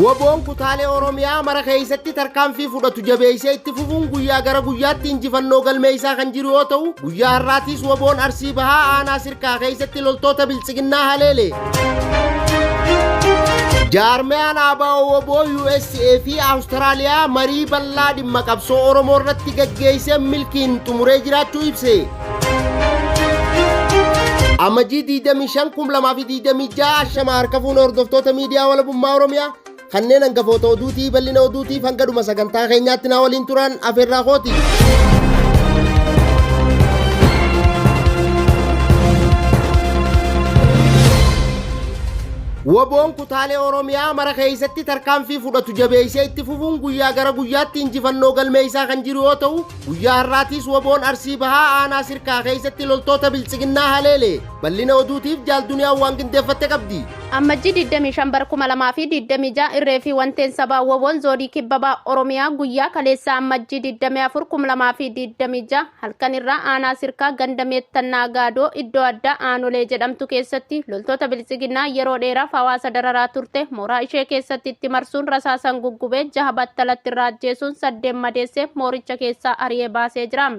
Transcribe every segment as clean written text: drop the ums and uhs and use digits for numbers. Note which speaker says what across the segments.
Speaker 1: Waboon kutaalee Oromiyaa mara keessatti tarkaanfii fudhatu jabeessee itti fufuun guyyaa gara guyyaatti injifannoo galmee isaa kan jiru yoo ta'u, guyyaa har'aatiis waboon Arsii Bahaa aanaa Sirkaa keessatti loltoota bilchiginnaa haleele. Jaarmiyaan ABO waboo USA fi Awustiraaliyaa marii bal'aa dhimma qabsoo Oromoo irratti gaggeessee milkiin xumuree jiraachuu ibse. Amajjii 25,2026 ashama harka fuuna hordoftoota miidiyaa walabummaa Oromiyaa kanneen hangafoota oduutii bal'ina oduutiif hanga dhuma sagantaa keenyaatti na waliin turan afeerraa kooti. Waboon kutaalee Oromiyaa mara keessatti tarkaanfii fudhatu jabeessee itti fufuun guyyaa gara guyyaatti injifannoo galmee isaa kan jiru yoo ta'u, guyyaa har'aatiis waboon Arsii Bahaa aanaa Sirkaa keessatti loltoota bilchiginnaa haleele. Bal'ina oduutiif jaalduniyaan waan qindeeffatte qabdi.
Speaker 2: Amajjii 25,2026 irree fi wanteen sabaa waboon zoonii kibbabaa Oromiyaa guyyaa kaleessaa amajjii 24,2026 halkan irraa aanaa Sirkaa ganda meettannaa gaadoo iddoo addaa aanolee jedhamtu keessatti loltoota bilchiginnaa yeroo dheeraaf hawaasa dararaa turte mooraa ishee keessatti itti marsuun rasaasan guggubee 6 battalatti irraa ajjeesuun 8 madeessee mooricha keessaa ari'ee baasee jira.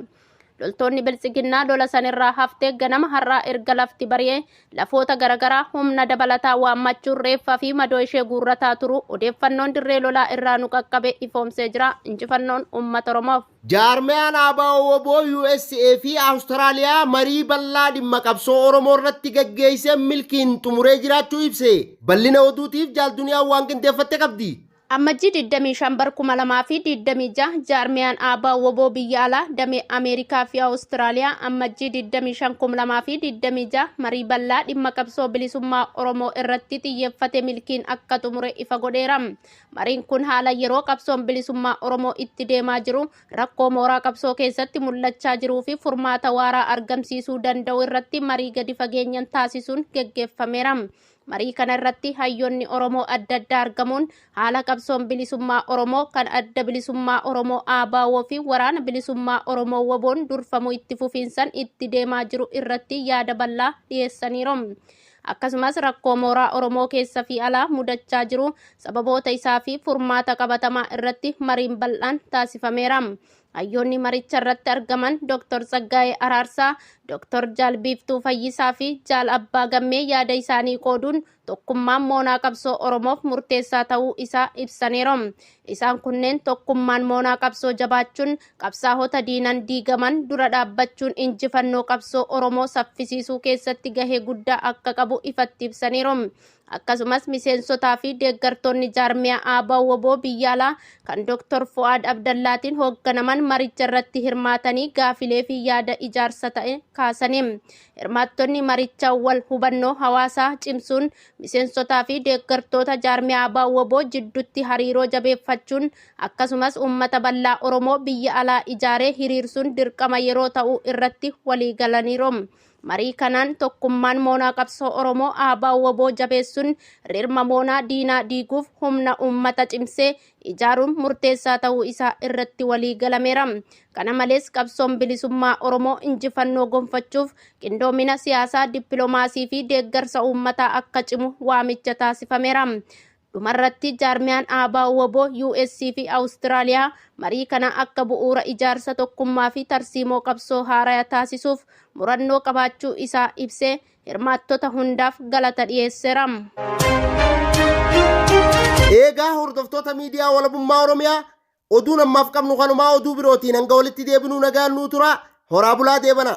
Speaker 2: Loltoonni bilchiginnaa lola sanirraa haftee ganama har'aa erga lafti bari'ee lafoota garagaraa humna dabalataa waammachuun reeffaa fi madoo ishee guurrataa turu odeeffannoon dirree lolaa irraa nu qaqqabe ifoomsee jira. Injifannoon uummata Oromoof.
Speaker 1: Jaarmiyaan ABO waboo USA fi Awustiraaliyaa marii bal'aa dhimma qabsoo Oromoo irratti gaggeessee milkiin xumuree jiraachuu ibse. Bal'ina oduutiif jaalduniyaan waan qindeeffatte qabdi.
Speaker 2: Amajjii 25,2026 jaarmiyaan ABO waboo biyya alaa damee Ameerikaa fi Awustiraaliyaa amajjii 25,2026 marii bal'aa dhimma qabsoo bilisummaa Oromoo irratti xiyyeeffate milkiin akka xumure ifa godheera. Mariin kun haala yeroo qabsoon bilisummaa Oromoo itti deemaa jiru, rakkoo mooraa qabsoo keessatti mul'achaa jiruu fi furmaata waaraa argamsiisuu danda'u irratti marii gadi fageenyaan taasisuun gaggeeffameera. Marii kana irratti hayyoonni Oromoo adda addaa argamuun haala qabsoon bilisummaa Oromoo kan adda bilisummaa Oromoo ABO fi waraana bilisummaa Oromoo waboon durfamu itti fufiinsan itti deemaa jiru irratti yaada bal'aa dhiyeessaniiru. Akkasumas rakkoo mooraa Oromoo keessa fi alaa mudachaa jiru sababoota isaa fi furmaata qabatamaa irratti mariin bal'aan taasifameera. Hayyoonni maricha irratti argaman Dr. Tsaggaayee Araarsaa, Dr. Jaalbiiftuu Fayyisaa fi Jaal Abbaa Gammee yaada isaanii qooduun tokkummaan moonaa qabsoo Oromoof murteessaa ta'uu isaa ibsaniiru. Isaan kunneen tokkummaan moonaa qabsoo jabaachuun qabsaa'ota diinan diigaman dura dhaabbachuun injifannoo qabsoo Oromoo saffisiisuu keessatti gahee guddaa akka qabu ifatti ibsaniiru. Akkasumas miseensotaa fi deeggartoonni jaarmiyaa ABO waboo biyya alaa kan Dr. Fu'aad Abdallaatiin hoogganaman maricha irratti hirmaatanii gaafilee fi yaada ijaarsa ta'e kaasanii. Hirmaattonni maricha wal hubannoo hawaasaa cimsuun miseensotaa fi deeggartoota jaarmiyaa ABO waboo jidduutti hariiroo jabeeffachuun akkasumas uummata bal'aa Oromoo biyya alaa ijaaree hiriirsuun dirqama yeroo ta'u irratti walii galaniiru. Marii kanaan tokkummaan moonaa qabsoo Oromoo ABO waboo jabeessuun rirma moonaa diinaa diiguuf humna uummata cimsee ijaaruun murteessaa ta'uu isaa irratti walii galameera. Kana malees qabsoon bilisummaa Oromoo injifannoo gonfachuuf qindoomina siyaasaa, dippiloomaasii fi deeggarsa uummataa akka cimu waamicha taasifameera. Dhumarratti jaarmiyaan ABO waboo US fi Awustiraaliyaa marii kana akka bu'uura ijaarsa tokkummaa fi tarsiimoo qabsoo haaraa taasisuuf murannoo qabaachuu isaa ibsee hirmaattota hundaaf galata dhiyeesseera.
Speaker 1: Eegaa hordoftoota miidiyaa walabummaa Oromiyaa oduun ammaaf qabnu kanumaa oduu birootiin hanga walitti deebinuu nagaan nuu tura. Horaa bulaa deebana.